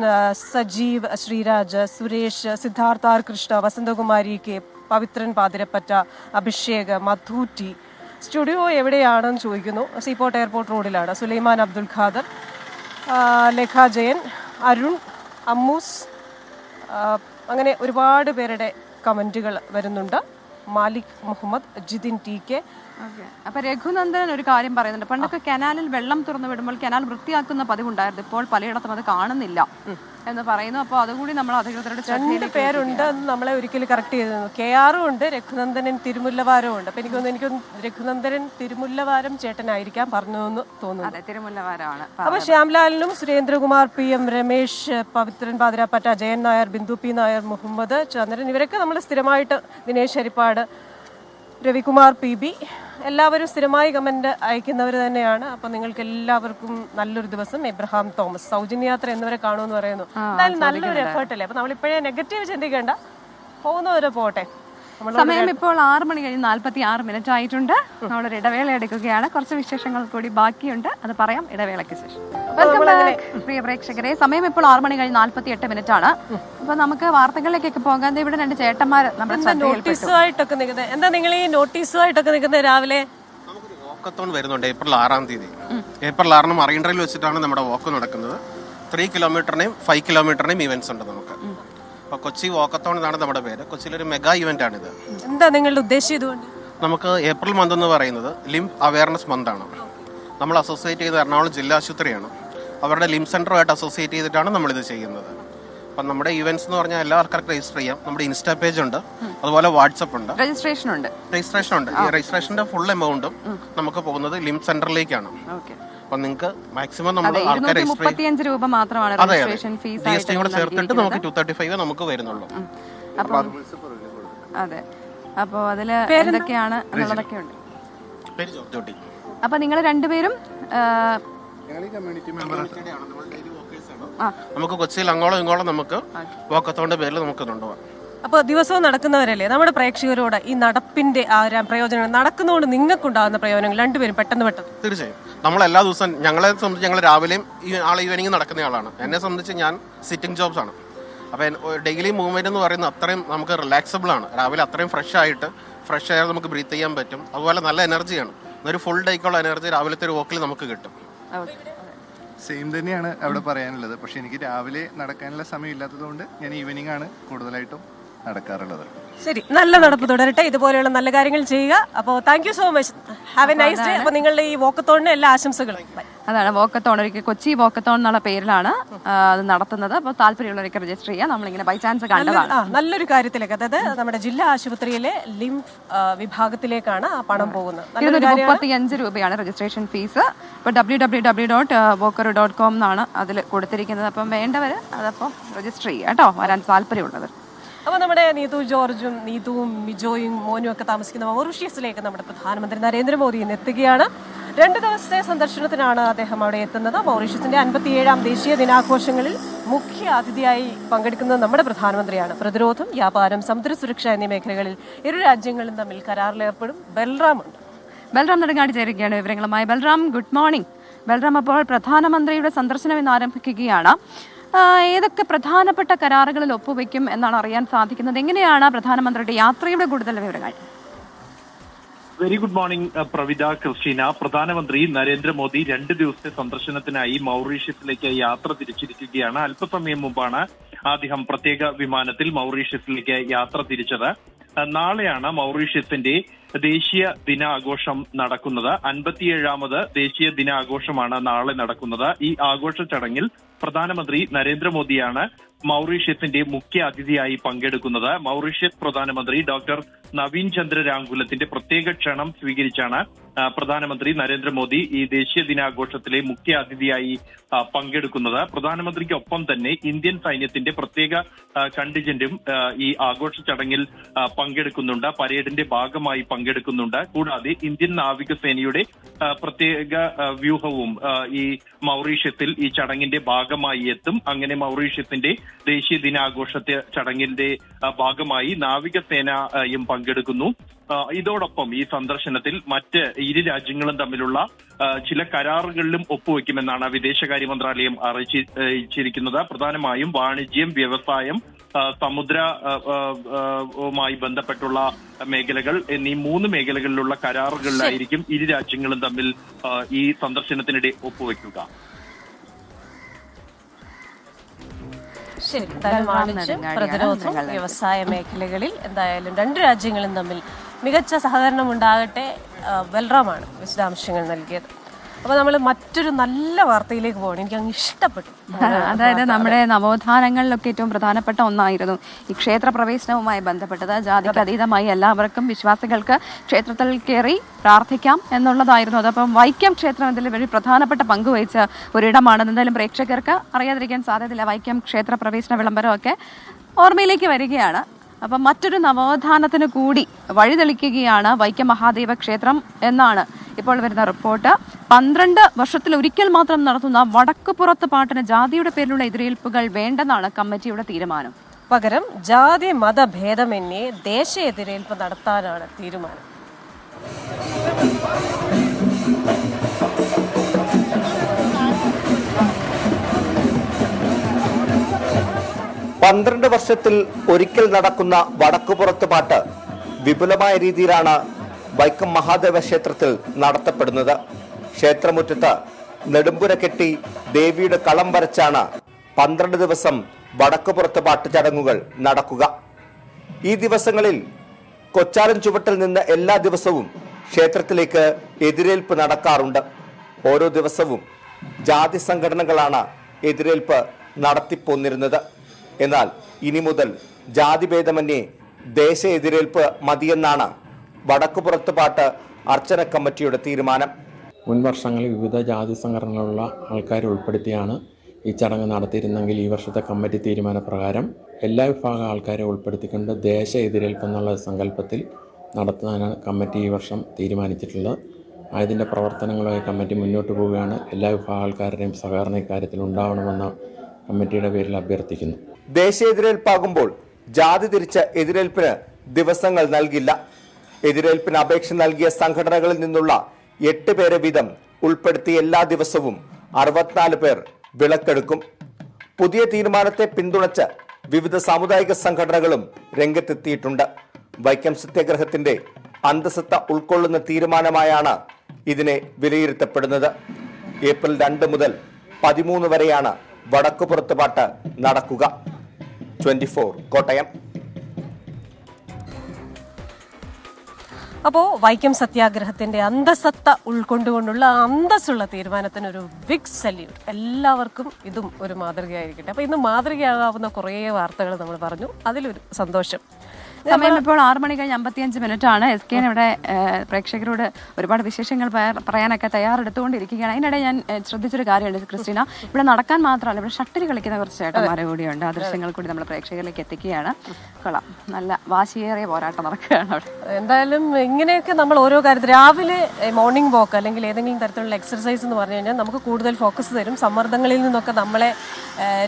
Sajeev, Sreeraj, Suresh, Siddhartha R Krishna, Vasanthakumari K, Pavithran Pathirappatta, Abhishek, Madhootty. Studio എവിടെയാണെന്ന് ചോദിക്കുന്നു. സീപോർട്ട് എയർപോർട്ട് റോഡിലാണ്. സുലൈമാൻ അബ്ദുൽ ഖാദർ, ലേഖ ജയൻ, അരുൺ, അമ്മൂസ്, അങ്ങനെ ഒരുപാട് പേരുടെ കമൻറ്റുകൾ വരുന്നുണ്ട്. മാലിക് മുഹമ്മദ്, ജിതിൻ TK. അപ്പൊ രഘുനന്ദൻ ഒരു കാര്യം പറയുന്നുണ്ട്. പണ്ടൊക്കെ കനാലിൽ വെള്ളം തുറന്നു വിടുമ്പോൾ കനാൽ വൃത്തിയാക്കുന്ന പതിവുണ്ടായിരുന്നു. ഇപ്പോൾ പലയിടത്തും അത് കാണുന്നില്ല എന്ന് പറയുന്നു. അപ്പോൾ അതുകൂടി നമ്മൾ അധികൃതരുടെ 2 പേരുണ്ട് നമ്മളെ ഒരിക്കലും കറക്റ്റ് ചെയ്തിരുന്നു. KR ഉണ്ട്, രഘുനന്ദനൻ തിരുമുല്ലവാരവും ഉണ്ട്. അപ്പൊ എനിക്ക് രഘുനന്ദനൻ തിരുമുല്ലവാരം ചേട്ടനായിരിക്കാം പറഞ്ഞതെന്ന് തോന്നുന്നു. അതെ, തിരുമുല്ലവാരമാണ്. അപ്പൊ ശ്യാംലാലിനും സുരേന്ദ്രകുമാർ, PM രമേശ്, പവിത്രൻ പാതിരാപ്പറ്റ, ജയൻ നായർ, ബിന്ദു P നായർ, മുഹമ്മദ് ചന്ദ്രൻ, ഇവരൊക്കെ നമ്മൾ സ്ഥിരമായിട്ട്, ദിനേശ് ഹരിപ്പാട്, രവികുമാർ PB, എല്ലാവരും സ്ഥിരമായി കമന്റ് അയക്കുന്നവർ തന്നെയാണ്. അപ്പൊ നിങ്ങൾക്ക് എല്ലാവർക്കും നല്ലൊരു ദിവസം. എബ്രഹാം തോമസ്, സൗജന്യയാത്ര എന്നിവരെ കാണുമെന്ന് പറയുന്നു. എന്തായാലും നല്ലൊരു എഫേർട്ട് അല്ലേ. അപ്പൊ നമ്മളിപ്പോഴേ നെഗറ്റീവ് ചിന്തിക്കേണ്ട, പോകുന്നവരെ പോട്ടെ. സമയം ഇപ്പോൾ 6:46 ആയിട്ടുണ്ട്. നമ്മളൊരു ഇടവേള എടുക്കുകയാണ്. കുറച്ച് വിശേഷങ്ങൾ കൂടി ബാക്കിയുണ്ട്, അത് പറയാം ഇടവേളയ്ക്ക് ശേഷം. പ്രിയ പ്രേക്ഷകരെ, സമയം ഇപ്പോൾ 6:48 ആണ്. അപ്പൊ നമുക്ക് വാർത്തകളിലേക്കൊക്കെ പോകാൻ ഇവിടെ 2 ചേട്ടന്മാർ നമ്മുടെ നോട്ടീസുമായിട്ടൊക്കെ നിൽക്കുന്നത്. എന്താ നിങ്ങൾ ഈ നോട്ടീസുമായിട്ടൊക്കെ നിൽക്കുന്നത്? രാവിലെ വോക്കത്തോൺ വരുന്നുണ്ട് ഏപ്രിൽ 6 ഏപ്രിൽ 6 മറൈൻ ഡ്രൈവിൽ വെച്ചിട്ടാണ് നമ്മുടെ വോക്ക് നടക്കുന്നത്. 3 കിലോമീറ്ററിനെയും 5 കിലോമീറ്ററിനെയും ഇവന്റ്സ് ഉണ്ട് നമുക്ക്. അപ്പോൾ കൊച്ചി വോക്കത്തോൺ എന്നാണ് നമ്മുടെ പേര്. കൊച്ചിയിലൊരു മെഗാ ഇവന്റ് ആണിത്. എന്താ നിങ്ങളുടെ ഉദ്ദേശം ഇതുകൊണ്ട്? നമുക്ക് ഏപ്രിൽ മന്ത് എന്ന് പറയുന്നത് ലിംബ് അവയർനെസ് മന്ത് ആണ്. നമ്മൾ അസോസിയേറ്റ് ചെയ്ത് എറണാകുളം ജില്ലാ ആശുപത്രിയാണ്, അവരുടെ ലിംബ് സെന്ററുമായിട്ട് അസോസിയേറ്റ് ചെയ്തിട്ടാണ് നമ്മളിത് ചെയ്യുന്നത്. അപ്പം നമ്മുടെ ഇവന്റ്സ് എന്ന് പറഞ്ഞാൽ എല്ലാ ആൾക്കാർക്കും രജിസ്റ്റർ ചെയ്യാം. നമ്മുടെ ഇൻസ്റ്റാ പേജ് ഉണ്ട്, അതുപോലെ വാട്സപ്പ് ഉണ്ട്, രജിസ്ട്രേഷൻ ഉണ്ട്. ഈ രജിസ്ട്രേഷന്റെ ഫുൾ എമൗണ്ടും നമുക്ക് പോകുന്നത് ലിംബ് സെന്ററിലേക്കാണ്. അപ്പൊ നിങ്ങൾക്ക് മാക്സിമം നമ്മൾ ആൾക്കാരെ 235 രൂപ മാത്രമാണ് രജിസ്ട്രേഷൻ ഫീസ്. GST കൂടെ ചേർത്തിട്ട് നമുക്ക് 235 നമുക്ക് വരുന്നുള്ളൂ. അതെ, അപ്പോൾ അതില് എന്തൊക്കെയാണ് എന്നുള്ളതൊക്കെ ഉണ്ട്. അപ്പൊ നിങ്ങൾ രണ്ടുപേരും നമുക്ക് കൊച്ചിയിൽ അങ്ങോളം ഇങ്ങോളം നമുക്ക് വോക്കത്തോണിന്റെ പേരിൽ നമുക്ക് കൊണ്ടുപോകാം. അപ്പോൾ ദിവസവും നടക്കുന്നവരല്ലേ, നമ്മുടെ പ്രേക്ഷകരോട് ഈ നടപ്പിന്റെ പ്രയോജനങ്ങൾ, നടക്കുന്നതുകൊണ്ട് നിങ്ങൾക്കുണ്ടാകുന്ന പ്രയോജനങ്ങൾ രണ്ടുപേരും പെട്ടെന്ന് തീർച്ചയായും. നമ്മൾ എല്ലാ ദിവസവും, ഞങ്ങളെ സംബന്ധിച്ച് ഞങ്ങൾ രാവിലെയും ഈവനിങ് നടക്കുന്ന ആളാണ്. എന്നെ സംബന്ധിച്ച് ഞാൻ സിറ്റിംഗ് ജോബ്സ് ആണ്. അപ്പോൾ ഡെയിലി മൂവ്മെന്റ് എന്ന് പറയുന്നത് അത്രയും നമുക്ക് റിലാക്സബിൾ ആണ്. രാവിലെ അത്രയും ഫ്രഷ് എയർ നമുക്ക് ബ്രീത്ത് ചെയ്യാൻ പറ്റും. അതുപോലെ നല്ല എനർജിയാണ്. ഒരു ഫുൾ ഡേക്കുള്ള എനർജി രാവിലത്തെ ഒരു വോക്കിൽ നമുക്ക് കിട്ടും. സെയിം തന്നെയാണ് അവിടെ പറയാനുള്ളത്. പക്ഷെ എനിക്ക് രാവിലെ നടക്കാനുള്ള സമയം ഇല്ലാത്തതുകൊണ്ട് ഞാൻ ഈവനിങ് ആണ് കൂടുതലായിട്ടും നടക്കാറുള്ളത്. ശരി, നല്ല നടപ്പ് തുടരട്ടെ, ഇതുപോലെയുള്ള നല്ല കാര്യങ്ങൾ ചെയ്യുക. അപ്പോൾ thank you so much, have A nice day. അപ്പോൾ നിങ്ങളുടെ ഈ വോക്കത്തോണിന് എല്ലാ ആശംസകളും. അതാണ് വോക്കത്തോൺ, കൊച്ചി വോക്കത്തോൺ എന്നുള്ള പേരിലാണ് അത് നടത്തുന്നത്. അപ്പോൾ താല്പര്യമുള്ളവരൊക്കെ രജിസ്റ്റർ ചെയ്യാം. നമ്മളിങ്ങനെ ബൈ ചാൻസ് കണ്ടതാണ്. നല്ലൊരു കാര്യത്തിലേക്ക്, അതായത് നമ്മുടെ ജില്ലാ ആശുപത്രിയിലെ ലിംഫ് വിഭാഗത്തിലേക്കാണ് ആ പണം പോകുന്നത്. 235 രൂപയാണ് രജിസ്ട്രേഷൻ ഫീസ്. ഇപ്പോൾ www.vokaro.com എന്നാണ് അതിൽ കൊടുത്തിരിക്കുന്നത്. അപ്പം വേണ്ടവർ അതപ്പം രജിസ്റ്റർ ചെയ്യുക കേട്ടോ, വരാൻ താല്പര്യമുള്ളവർ. അപ്പോൾ നമ്മുടെ നീതു ജോർജും നീതുവും മിജോയും മോനും ഒക്കെ താമസിക്കുന്ന മൗറീഷ്യസിലേക്ക് നമ്മുടെ പ്രധാനമന്ത്രി നരേന്ദ്രമോദി ഇന്ന് എത്തുകയാണ്. 2 ദിവസത്തെ സന്ദർശനത്തിനാണ് അദ്ദേഹം അവിടെ എത്തുന്നത്. മൗറീഷ്യസിന്റെ 57ാം ദേശീയ ദിനാഘോഷങ്ങളിൽ മുഖ്യ അതിഥിയായി പങ്കെടുക്കുന്നത് നമ്മുടെ പ്രധാനമന്ത്രിയാണ്. പ്രതിരോധം, വ്യാപാരം, സമുദ്ര സുരക്ഷ എന്നീ മേഖലകളിൽ ഇരു രാജ്യങ്ങളും തമ്മിൽ കരാറിലേർപ്പെടും. ബൽറാം നെടുങ്ങാടി ചേരുകയാണ് വിവരങ്ങളുമായി. Balram, good morning. ബൽറാം, അപ്പോൾ പ്രധാനമന്ത്രിയുടെ സന്ദർശനം ഇന്ന് ആരംഭിക്കുകയാണ്. ഏതൊക്കെ പ്രധാനപ്പെട്ട കരാറുകളിൽ ഒപ്പുവെക്കും എന്നാണ് അറിയാൻ സാധിക്കുന്നത്. എങ്ങനെയാണ് പ്രധാനമന്ത്രിയുടെ യാത്രയുടെ കൂടുതൽ വിവരങ്ങൾ? Very good morning Pravitha, Christina. പ്രധാനമന്ത്രി നരേന്ദ്രമോദി 2 ദിവസത്തെ സന്ദർശനത്തിനായി മൗറീഷ്യസിലേക്ക് യാത്ര തിരിച്ചിരിക്കുകയാണ്. അല്പസമയം മുമ്പാണ് അദ്ദേഹം പ്രത്യേക വിമാനത്തിൽ മൗറീഷ്യസിലേക്ക് യാത്ര തിരിച്ചത്. നാളെയാണ് മൗറീഷ്യസിന്റെ ദേശീയ ദിനാഘോഷം നടക്കുന്നത്. 57ാമത് ദേശീയ ദിനാഘോഷമാണ് നാളെ നടക്കുന്നത്. ഈ ആഘോഷ ചടങ്ങിൽ പ്രധാനമന്ത്രി നരേന്ദ്രമോദിയാണ് മൗറീഷ്യസിന്റെ മുഖ്യ അതിഥിയായി പങ്കെടുക്കുന്നത്. മൗറീഷ്യസ് പ്രധാനമന്ത്രി ഡോക്ടർ നവീൻ ചന്ദ്ര രാംഗുലത്തിന്റെ പ്രത്യേക ക്ഷണം സ്വീകരിച്ചാണ് പ്രധാനമന്ത്രി നരേന്ദ്രമോദി ഈ ദേശീയ ദിനാഘോഷത്തിലെ മുഖ്യ അതിഥിയായി പങ്കെടുക്കുന്നത്. പ്രധാനമന്ത്രിക്കൊപ്പം തന്നെ ഇന്ത്യൻ സൈന്യത്തിന്റെ പ്രത്യേക കണ്ടിജന്റും ഈ ആഘോഷ ചടങ്ങിൽ പങ്കെടുക്കുന്നുണ്ട്, പരേഡിന്റെ ഭാഗമായി പങ്കെടുക്കുന്നുണ്ട്. കൂടാതെ ഇന്ത്യൻ നാവികസേനയുടെ പ്രത്യേക വ്യൂഹവും ഈ മൗറീഷ്യത്തിൽ ഈ ചടങ്ങിന്റെ ഭാഗമായി എത്തും. അങ്ങനെ മൗറീഷ്യസിന്റെ ദേശീയ ദിനാഘോഷത്തെ ചടങ്ങിന്റെ ഭാഗമായി നാവികസേനയും പങ്കെടുക്കുന്നു. ഇതോടൊപ്പം ഈ സന്ദർശനത്തിൽ മറ്റ് ഇരു രാജ്യങ്ങളും തമ്മിലുള്ള ചില കരാറുകളിലും ഒപ്പുവെക്കുമെന്നാണ് വിദേശകാര്യ മന്ത്രാലയം അറിയിച്ചിരിക്കുന്നത്. പ്രധാനമായും വാണിജ്യം, വ്യവസായം, സമുദ്രവുമായി ബന്ധപ്പെട്ടുള്ള മേഖലകൾ എന്നീ 3 മേഖലകളിലുള്ള കരാറുകളിലായിരിക്കും ഇരു രാജ്യങ്ങളും തമ്മിൽ ഈ സന്ദർശനത്തിനിടെ ഒപ്പുവെക്കുക. ശരി, വാണിജ്യം, പ്രതിരോധം, വ്യവസായ മേഖലകളിൽ എന്തായാലും 2 രാജ്യങ്ങളും തമ്മിൽ മികച്ച സഹകരണം ഉണ്ടാകട്ടെ. വെൽറാമാണ് വിശദാംശങ്ങൾ നൽകിയത്. അപ്പൊ നമ്മൾ മറ്റൊരു നല്ല വാർത്തയിലേക്ക് പോകണം. എനിക്ക് അങ്ങ് ഇഷ്ടപ്പെട്ടു. അതായത് നമ്മുടെ നവോത്ഥാനങ്ങളിലൊക്കെ ഏറ്റവും പ്രധാനപ്പെട്ട ഒന്നായിരുന്നു ഈ ക്ഷേത്ര പ്രവേശനവുമായി ബന്ധപ്പെട്ടത്. ജാതിക്ക് അതീതമായി എല്ലാവർക്കും വിശ്വാസികൾക്ക് ക്ഷേത്രത്തിൽ കയറി പ്രാർത്ഥിക്കാം എന്നുള്ളതായിരുന്നു. അതപ്പം വൈക്കം ക്ഷേത്രം ഇതിൽ very പ്രധാനപ്പെട്ട പങ്ക് വഹിച്ച ഒരിടമാണ്. എന്തായാലും പ്രേക്ഷകർക്ക് അറിയാതിരിക്കാൻ സാധ്യതയില്ല. വൈക്കം ക്ഷേത്ര പ്രവേശന വിളംബരമൊക്കെ ഓർമ്മയിലേക്ക് വരികയാണ്. അപ്പം മറ്റൊരു നവോത്ഥാനത്തിന് കൂടി വഴിതെളിക്കുകയാണ് വൈക്കം മഹാദേവ ക്ഷേത്രം എന്നാണ് ഇപ്പോൾ വരുന്ന റിപ്പോർട്ട്. 12 വർഷത്തിൽ ഒരിക്കൽ മാത്രം നടത്തുന്ന വടക്കുപുറത്ത് പാട്ടിന് ജാതിയുടെ പേരിലുള്ള എതിരേൽപ്പുകൾ വേണ്ടെന്നാണ് കമ്മിറ്റിയുടെ തീരുമാനം. പകരം ജാതി മതഭേദമന്യേ ദേശ എതിരേൽപ്പ് നടത്താനാണ് തീരുമാനം. പന്ത്രണ്ട് വർഷത്തിൽ ഒരിക്കൽ നടക്കുന്ന വടക്കുപുറത്ത് പാട്ട് വിപുലമായ രീതിയിലാണ് വൈക്കം മഹാദേവ ക്ഷേത്രത്തിൽ നടത്തപ്പെടുന്നത്. ക്ഷേത്രമുറ്റത്ത് നെടുമ്പുര കെട്ടി ദേവിയുടെ കളം വരച്ചാണ് 12 ദിവസം വടക്കുപുറത്ത് പാട്ട് ചടങ്ങുകൾ നടക്കുക. ഈ ദിവസങ്ങളിൽ കൊച്ചാരൻ ചുവട്ടിൽ നിന്ന് എല്ലാ ദിവസവും ക്ഷേത്രത്തിലേക്ക് എതിരേൽപ്പ് നടക്കാറുണ്ട്. ഓരോ ദിവസവും ജാതി സംഘടനകളാണ് എതിരേൽപ്പ് നടത്തിപ്പോന്നിരുന്നത്. എന്നാൽ ഇനി മുതൽ ജാതിഭേദമന്യേ ദേശ എതിരേൽപ്പ് മതിയെന്നാണ് വടക്കുപുറത്ത് പാട്ട് അർച്ചന കമ്മിറ്റിയുടെ തീരുമാനം. മുൻ വർഷങ്ങളിൽ വിവിധ ജാതി സംഘടനകളുള്ള ആൾക്കാരെ ഉൾപ്പെടുത്തിയാണ് ഈ ചടങ്ങ് നടത്തിയിരുന്നെങ്കിൽ ഈ വർഷത്തെ കമ്മിറ്റി തീരുമാനപ്രകാരം എല്ലാ വിഭാഗം ആൾക്കാരെ ഉൾപ്പെടുത്തിക്കൊണ്ട് ദേശ എതിരേൽപ്പ് എന്നുള്ള സങ്കല്പത്തിൽ നടത്താനാണ് കമ്മിറ്റി ഈ വർഷം തീരുമാനിച്ചിട്ടുള്ളത്. അതിൻ്റെ പ്രവർത്തനങ്ങളുമായി കമ്മിറ്റി മുന്നോട്ട് പോവുകയാണ്. എല്ലാ വിഭാഗം ആൾക്കാരുടെയും സഹകരണം ഇക്കാര്യത്തിൽ ഉണ്ടാവണമെന്ന് കമ്മിറ്റിയുടെ പേരിൽ അഭ്യർത്ഥിക്കുന്നു. ദേശ എതിരേൽപ്പാകുമ്പോൾ ജാതി തിരിച്ച എതിരേൽപ്പിന് ദിവസങ്ങൾ നൽകില്ല. എതിരേൽപ്പിന് അപേക്ഷ നൽകിയ സംഘടനകളിൽ നിന്നുള്ള 8 പേരെ വീതം ഉൾപ്പെടുത്തി എല്ലാ ദിവസവും 64 പേർ വിളക്കെടുക്കും. പുതിയ തീരുമാനത്തെ പിന്തുണച്ച് വിവിധ സാമുദായിക സംഘടനകളും രംഗത്തെത്തിയിട്ടുണ്ട്. വൈക്കം സത്യാഗ്രഹത്തിന്റെ അന്തസത്ത ഉൾക്കൊള്ളുന്ന തീരുമാനമായാണ് ഇതിനെ വിലയിരുത്തപ്പെടുന്നത്. ഏപ്രിൽ 2 മുതൽ 13 വരെയാണ് വടക്കുപുറത്ത് പാട്ട് നടക്കുക. 24 കോട്ടയം. അപ്പോൾ വൈക്കം സത്യാഗ്രഹത്തിന്റെ അന്തസത്ത ഉൾക്കൊണ്ടുകൊണ്ടുള്ള അന്തസ്സുള്ള തീരുമാനത്തിനൊരു ബിഗ് സല്യൂട്ട്. എല്ലാവർക്കും ഇതും ഒരു മാതൃകയായിരിക്കട്ടെ. അപ്പോൾ ഇന്ന് മാതൃകയാകാവുന്ന കുറേ വാർത്തകൾ നമ്മൾ പറഞ്ഞു, അതിലൊരു സന്തോഷം. സമയം ഇപ്പോൾ 6:55 SK ഇവിടെ പ്രേക്ഷകരോട് ഒരുപാട് വിശേഷങ്ങൾ പറയാനൊക്കെ തയ്യാറെടുത്തുകൊണ്ടിരിക്കുകയാണ്. അതിനിടെ ഞാൻ ശ്രദ്ധിച്ചൊരു കാര്യമുണ്ട് ക്രിസ്റ്റീന, ഇവിടെ നടക്കാൻ മാത്രമല്ല ഇവിടെ ഷട്ടിൽ കളിക്കുന്ന കുറച്ച് ചേട്ടന്മാരെ കൂടിയുണ്ട്. ആ ദൃശ്യങ്ങൾ കൂടി നമ്മൾ പ്രേക്ഷകരിലേക്ക് എത്തിക്കുകയാണ്. കൊള്ളാം, നല്ല വാശിയേറിയ പോരാട്ടം നടക്കുകയാണ് അവിടെ. എന്തായാലും ഇങ്ങനെയൊക്കെ നമ്മൾ ഓരോ കാര്യത്തിൽ രാവിലെ മോർണിംഗ് വാക്ക് അല്ലെങ്കിൽ ഏതെങ്കിലും തരത്തിലുള്ള എക്സർസൈസ് എന്ന് പറഞ്ഞു കഴിഞ്ഞാൽ നമുക്ക് കൂടുതൽ ഫോക്കസ് തരും, സമ്മർദ്ദങ്ങളിൽ നിന്നൊക്കെ നമ്മളെ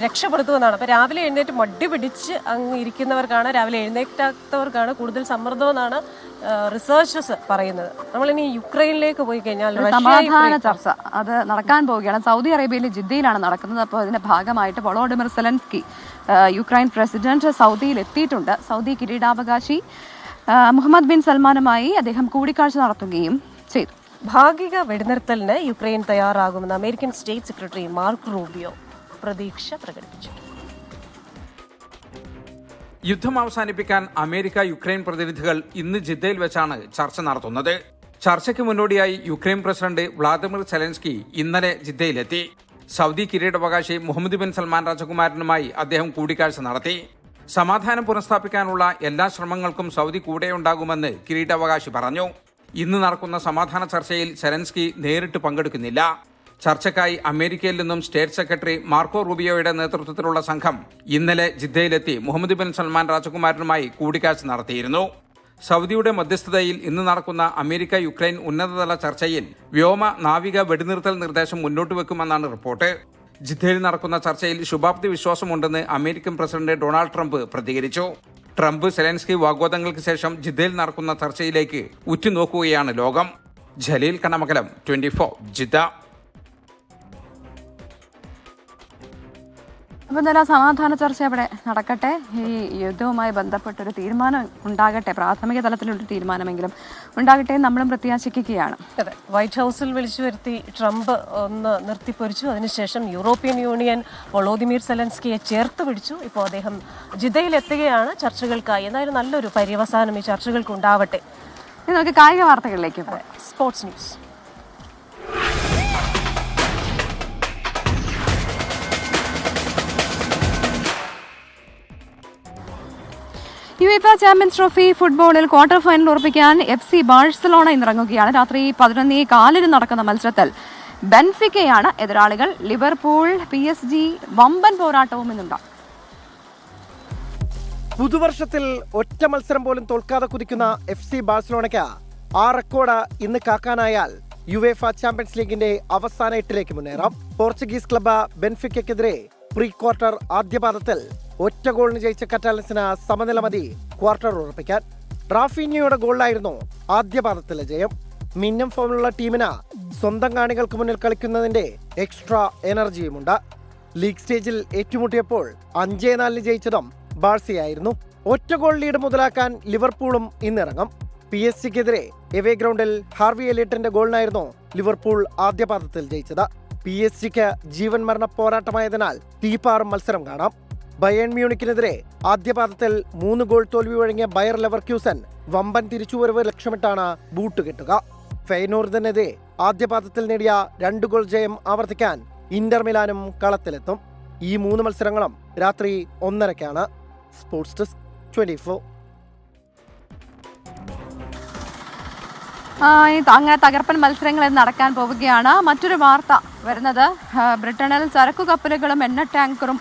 രക്ഷപ്പെടുത്തുമെന്നാണ്. അപ്പോൾ രാവിലെ എഴുന്നേറ്റ് മടി പിടിച്ച് അങ്ങ് ഇരിക്കുന്നവർക്കാണ്, രാവിലെ എഴുന്നേറ്റാത്തവർക്കാണ് കൂടുതൽ സമ്മർദ്ദം എന്നാണ് റിസർച്ചേഴ്സ് പറയുന്നത്. നമ്മളിനി യുക്രൈനിലേക്ക് പോയി കഴിഞ്ഞാൽ സമാധാന ചർച്ച അത് നടക്കാൻ പോവുകയാണ്. സൗദി അറേബ്യയിലെ ജിദ്ദയിലാണ് നടക്കുന്നത്. അപ്പോൾ ഇതിന്റെ ഭാഗമായിട്ട് വോളോഡിമിർ സെലൻസ്കി യുക്രൈൻ പ്രസിഡന്റ് സൗദിയിൽ എത്തിയിട്ടുണ്ട്. സൗദി കിരീടാവകാശി മുഹമ്മദ് ബിൻ സൽമാനുമായി അദ്ദേഹം കൂടിക്കാഴ്ച നടത്തുകയും ചെയ്തു. ഭാഗിക വെടിനിർത്തലിന് യുക്രൈൻ തയ്യാറാകുമെന്ന് American state secretary Marco Rubio പ്രതീക്ഷ പ്രകടിപ്പിച്ചു. യുദ്ധം അവസാനിപ്പിക്കാൻ അമേരിക്ക യുക്രൈൻ പ്രതിനിധികൾ ഇന്ന് ജിദ്ദയിൽ വെച്ചാണ് ചർച്ച നടത്തുന്നത്. ചർച്ചയ്ക്ക് മുന്നോടിയായി യുക്രൈൻ പ്രസിഡന്റ് വ്ളാദിമിർ സെലൻസ്കി ഇന്നലെ ജിദ്ദയിലെത്തി. സൗദി കിരീടാവകാശി മുഹമ്മദ് ബിൻ സൽമാൻ രാജകുമാരനുമായി അദ്ദേഹം കൂടിക്കാഴ്ച നടത്തി. സമാധാനം പുനഃസ്ഥാപിക്കാനുള്ള എല്ലാ ശ്രമങ്ങൾക്കും സൗദി കൂടെയുണ്ടാകുമെന്ന് കിരീടാവകാശി പറഞ്ഞു. ഇന്ന് നടക്കുന്ന സമാധാന ചർച്ചയിൽ സെലൻസ്കി നേരിട്ട് പങ്കെടുക്കുന്നില്ല. ചർച്ചയ്ക്കായി അമേരിക്കയിൽ നിന്നും സ്റ്റേറ്റ് സെക്രട്ടറി മാർക്കോ റൂബിയോയുടെ നേതൃത്വത്തിലുള്ള സംഘം ഇന്നലെ ജിദ്ദയിലെത്തി മുഹമ്മദ് ബിൻ സൽമാൻ രാജകുമാരനുമായി കൂടിക്കാഴ്ച നടത്തിയിരുന്നു. സൗദിയുടെ മധ്യസ്ഥതയിൽ ഇന്ന് നടക്കുന്ന അമേരിക്ക യുക്രൈൻ ഉന്നതതല ചർച്ചയിൽ വ്യോമ നാവിക വെടിനിർത്തൽ നിർദ്ദേശം മുന്നോട്ട് വെക്കുമെന്നാണ് റിപ്പോർട്ട്. ജിദ്ദയിൽ നടക്കുന്ന ചർച്ചയിൽ ശുഭാപ്തി വിശ്വാസമുണ്ടെന്ന് അമേരിക്കൻ പ്രസിഡന്റ് ഡൊണാൾഡ് ട്രംപ് പ്രതികരിച്ചു. ട്രംപ് സെലൻസ്കി വാഗ്വാദങ്ങൾക്ക് ശേഷം ജിദ്ദയിൽ നടക്കുന്ന ചർച്ചയിലേക്ക് ഉറ്റുനോക്കുകയാണ് ലോകം. ജലീൽ കണ്ണമംഗലം, 24 ജിദ്ദ. അപ്പോൾ എന്തായാലും സമാധാന ചർച്ച അവിടെ നടക്കട്ടെ. ഈ യുദ്ധവുമായി ബന്ധപ്പെട്ടൊരു തീരുമാനം ഉണ്ടാകട്ടെ, പ്രാഥമിക തലത്തിലൊരു തീരുമാനമെങ്കിലും ഉണ്ടാകട്ടെ നമ്മളും പ്രത്യാശിക്കുകയാണ്. അതെ, വൈറ്റ് ഹൗസിൽ വിളിച്ചു വരുത്തി ട്രംപ് ഒന്ന് നിർത്തിപ്പൊരിച്ചു. അതിനുശേഷം യൂറോപ്യൻ യൂണിയൻ വൊളോദിമീർ സെലൻസ്കിയെ ചേർത്ത് പിടിച്ചു. ഇപ്പോൾ അദ്ദേഹം ജിദ്ദയിൽ എത്തുകയാണ് ചർച്ചകൾക്കായി. എന്തായാലും നല്ലൊരു പര്യവസാനം ഈ ചർച്ചകൾക്ക് ഉണ്ടാവട്ടെ. നമുക്ക് കായിക വാർത്തകളിലേക്ക് പോകാം. Sports news. UEFA champions trophy ഫുട്ബോളിൽ ക്വാർട്ടർ ഫൈനൽ ഉറപ്പിക്കാൻ FC ബാഴ്സലോണ ഇന്നിറങ്ങുകയാണ്. രാത്രി 11:15 നടക്കുന്ന മത്സരത്തിൽ ബെൻഫിക്കയാണ് എതിരാളികൾ. ലിവർപൂൾ, PSG വമ്പൻ പോരാട്ടവും ഇന്നുണ്ടാകും. പുതുവർഷത്തിൽ ഒറ്റ മത്സരം പോലും തോൽക്കാതെ കുതിക്കുന്ന FC ബാഴ്സലോണയ്ക്ക് ആ റെക്കോർഡ് ഇന്ന് കാക്കാനായാൽ യുവേഫ ചാമ്പ്യൻസ് ലീഗിന്റെ അവസാന 8ലേക്ക് മുന്നേറാം. പോർച്ചുഗീസ് ക്ലബ്ബ് ബെൻഫിക്കയ്ക്കെതിരെ പ്രീ ക്വാർട്ടർ ആദ്യപാദത്തിൽ ഒറ്റ ഗോളിന് ജയിച്ച കറ്റാലൻസിന് സമനില മതി ക്വാർട്ടർ ഉറപ്പിക്കാൻ. റാഫീനിയോയുടെ ഗോളിലായിരുന്നു ആദ്യപാദത്തിലെ ജയം. മിന്നം ഫോമിലുള്ള ടീമിന് സ്വന്തം കാണികൾക്ക് മുന്നിൽ കളിക്കുന്നതിന്റെ എക്സ്ട്രാ എനർജിയുമുണ്ട്. ലീഗ് സ്റ്റേജിൽ ഏറ്റുമുട്ടിയപ്പോൾ 5-4 ജയിച്ചതും ബാഴ്സയായിരുന്നു. ഒറ്റ ഗോൾ ലീഡ് മുതലാക്കാൻ ലിവർപൂളും ഇന്നിറങ്ങും. PSG-ക്കെതിരെ എവേ ഗ്രൗണ്ടിൽ ഹാർവി എലിയട്ടിന്റെ ഗോളിനായിരുന്നു ലിവർപൂൾ ആദ്യപാദത്തിൽ ജയിച്ചത്. PSG-ക്ക് ജീവൻ മരണ പോരാട്ടമായതിനാൽ തീപ്പാറും മത്സരം കാണാം. ബയേൺ മ്യൂണിക്കിനെതിരെ ആദ്യപാദത്തിൽ 3 ഗോൾ തോൽവി വഴങ്ങിയ ബയർ ലെവർക്യൂസൻ വമ്പൻ തിരിച്ചുവരവ് ലക്ഷ്യമിട്ടാണ് ബൂട്ട് കെട്ടുക. ഫെയ്നോർഡിനെതിരെ ആദ്യപാദത്തിൽ നേടിയ 2 ഗോൾ ജയം ആവർത്തിക്കാൻ ഇന്റർ മിലാനും കളത്തിലെത്തും. ഈ 3 മത്സരങ്ങളും രാത്രി 1:30-ക്കാണ്. Sports desk 24. അങ്ങനെ തകർപ്പൻ മത്സരങ്ങൾ നടക്കാൻ പോവുകയാണ്. മറ്റൊരു വാർത്ത വരുന്നത് ബ്രിട്ടനിൽ ചരക്കു കപ്പലുകളും എണ്ണ ടാങ്കറും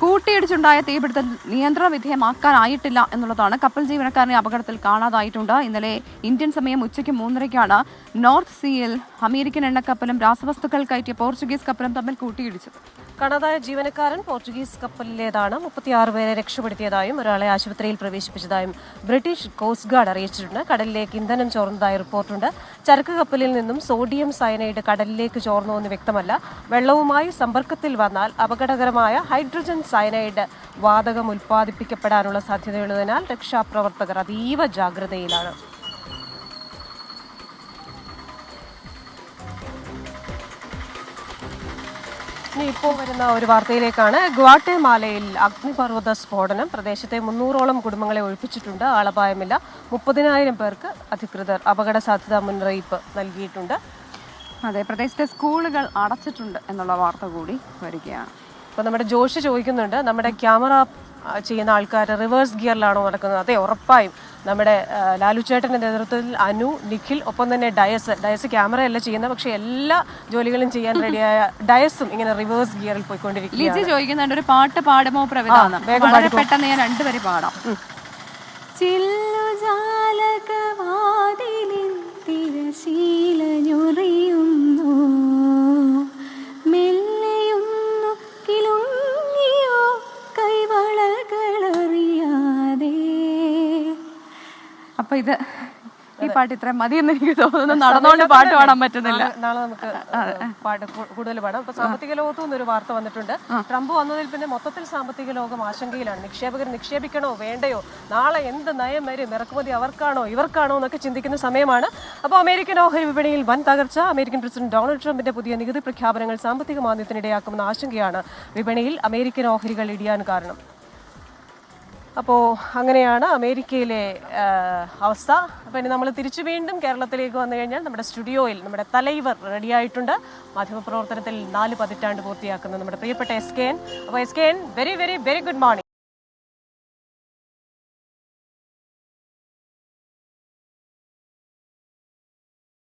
കൂട്ടിയിടിച്ചുണ്ടായ തീപിടുത്തൽ നിയന്ത്രണ വിധേയമാക്കാനായിട്ടില്ല എന്നുള്ളതാണ്. കപ്പൽ ജീവനക്കാരനെ അപകടത്തിൽ കാണാതായിട്ടുണ്ട്. ഇന്നലെ ഇന്ത്യൻ സമയം ഉച്ചയ്ക്ക് 3:30-ക്കാണ് നോർത്ത് സീയിൽ അമേരിക്കൻ എണ്ണക്കപ്പലും രാസവസ്തുക്കൾ കയറ്റിയ പോർച്ചുഗീസ് കപ്പലും തമ്മിൽ കൂട്ടിയിടിച്ചത്. കാണാതായ ജീവനക്കാരൻ പോർച്ചുഗീസ് കപ്പലിലേതാണ്. 36 പേരെ രക്ഷപ്പെടുത്തിയതായും ഒരാളെ ആശുപത്രിയിൽ പ്രവേശിപ്പിച്ചതായും ബ്രിട്ടീഷ് കോസ്റ്റ് ഗാർഡ് അറിയിച്ചിട്ടുണ്ട്. കടലിലേക്ക് ഇന്ധനം ചോർന്നതായി റിപ്പോർട്ടുണ്ട്. ചരക്ക് കപ്പലിൽ നിന്നും സോഡിയം സയനൈഡ് കടലിലേക്ക് ചോർന്നുവെന്ന് വ്യക്തമല്ല. വെള്ളവുമായി സമ്പർക്കത്തിൽ വന്നാൽ അപകടകരമായ ഹൈഡ്രജൻ സയനൈഡ് വാതകം ഉൽപ്പാദിപ്പിക്കപ്പെടാനുള്ള സാധ്യതയുള്ളതിനാൽ രക്ഷാപ്രവർത്തകർ അതീവ ജാഗ്രതയിലാണ്. ഇനി ഇപ്പോൾ വരുന്ന ഒരു വാർത്തയിലേക്കാണ്. ഗ്വാട്ടമാലയിൽ അഗ്നിപർവ്വത സ്ഫോടനം. പ്രദേശത്തെ 300ഓളം കുടുംബങ്ങളെ ഒഴിപ്പിച്ചിട്ടുണ്ട്. ആളപായമില്ല. 30,000 പേർക്ക് അധികൃതർ അപകട സാധ്യതാ മുന്നറിയിപ്പ് നൽകിയിട്ടുണ്ട്. അതെ, പ്രദേശത്തെ സ്കൂളുകൾ അടച്ചിട്ടുണ്ട് എന്നുള്ള വാർത്ത കൂടി വരികയാണ്. അപ്പോൾ നമ്മുടെ ജോഷി ചോദിക്കുന്നുണ്ട്, നമ്മുടെ ക്യാമറ ചെയ്യുന്ന ആൾക്കാർ റിവേഴ്സ് ഗിയറിലാണോ നടക്കുന്നത്? അതെ, ഉറപ്പായും. നമ്മുടെ ലാലു ചേട്ടൻ്റെ നേതൃത്വത്തിൽ അനു, നിഖിൽ, ഒപ്പം തന്നെ ഡയസ് ക്യാമറയല്ല ചെയ്യുന്നത്, പക്ഷേ എല്ലാ ജോലികളും ചെയ്യാൻ റെഡിയായ ഡയസും ഇങ്ങനെ റിവേഴ്സ് ഗിയറിൽ പോയിക്കൊണ്ടിരിക്കുകയാണ്. ലിജി ചോദിക്കുന്നുണ്ട്, ഒരു പാട്ട് പാടുമോ പ്രവിധാനം? വളരെ പെട്ടെന്ന് ഞാൻ 2 വരി പാടാം. അപ്പൊ ഈ പാട്ട് ഇത്രയും മതിയെന്ന് എനിക്ക് തോന്നുന്നു. നടന്നുകൊണ്ട് പാട്ട് പാടാൻ പറ്റുന്നില്ല. നാളെ നമുക്ക് പാട്ട് കൂടുതൽ പാടാം. ഇപ്പൊ സാമ്പത്തിക ലോകത്തു നിന്നൊരു വാർത്ത വന്നിട്ടുണ്ട്. ട്രംപ് വന്നതിൽ പിന്നെ മൊത്തത്തിൽ സാമ്പത്തിക ലോകം ആശങ്കയിലാണ്. നിക്ഷേപകർ നിക്ഷേപിക്കണോ വേണ്ടയോ, നാളെ എന്ത് നയം വരും, ഇറക്കുമതി അവർക്കാണോ ഇവർക്കാണോ എന്നൊക്കെ ചിന്തിക്കുന്ന സമയമാണ്. അപ്പോൾ അമേരിക്കൻ ഓഹരി വിപണിയിൽ വൻ തകർച്ച. അമേരിക്കൻ പ്രസിഡന്റ് ഡൊണാൾഡ് ട്രംപിന്റെ പുതിയ നികുതി പ്രഖ്യാപനങ്ങൾ സാമ്പത്തിക മാന്ദ്യത്തിനിടയാക്കുമെന്ന ആശങ്കയാണ് വിപണിയിൽ അമേരിക്കൻ ഓഹരികൾ ഇടിയാൻ കാരണം. അപ്പോൾ അങ്ങനെയാണ് അമേരിക്കയിലെ അവസ്ഥ. അപ്പോൾ ഇനി നമ്മൾ തിരിച്ചു വീണ്ടും കേരളത്തിലേക്ക് വന്നു കഴിഞ്ഞാൽ നമ്മുടെ സ്റ്റുഡിയോയിൽ നമ്മുടെ തലൈവർ റെഡിയായിട്ടുണ്ട്. മാധ്യമപ്രവർത്തനത്തിൽ 4 പതിറ്റാണ്ട് പൂർത്തിയാക്കുന്ന നമ്മുടെ പ്രിയപ്പെട്ട SKN. അപ്പോൾ SKN, very very very good morning.